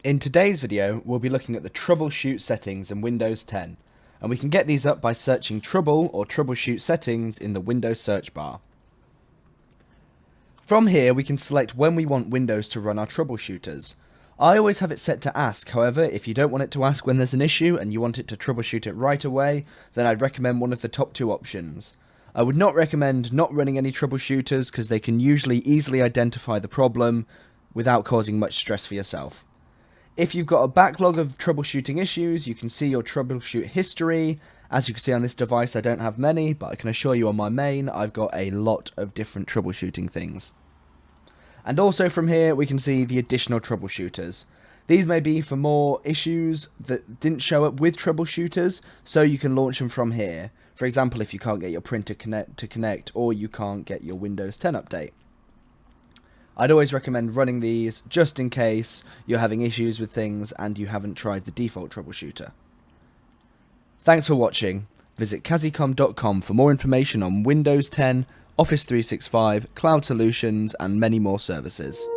In today's video, we'll be looking at the troubleshoot settings in Windows 10, and we can get these up by searching trouble or troubleshoot settings in the Windows search bar. From here, we can select when we want Windows to run our troubleshooters. I always have it set to ask, however, if you don't want it to ask when there's an issue and you want it to troubleshoot it right away, then I'd recommend one of the top two options. I would not recommend not running any troubleshooters because they can usually easily identify the problem without causing much stress for yourself. If you've got a backlog of troubleshooting issues, you can see your troubleshoot history. As you can see on this device, I don't have many, but I can assure you on my main, I've got a lot of different troubleshooting things. And also from here, we can see the additional troubleshooters. These may be for more issues that didn't show up with troubleshooters, so you can launch them from here. For example, if you can't get your printer to connect, or you can't get your Windows 10 update. I'd always recommend running these just in case you're having issues with things and you haven't tried the default troubleshooter. Thanks for watching. Visit Kazzicom.com for more information on Windows 10, Office 365, cloud solutions and many more services.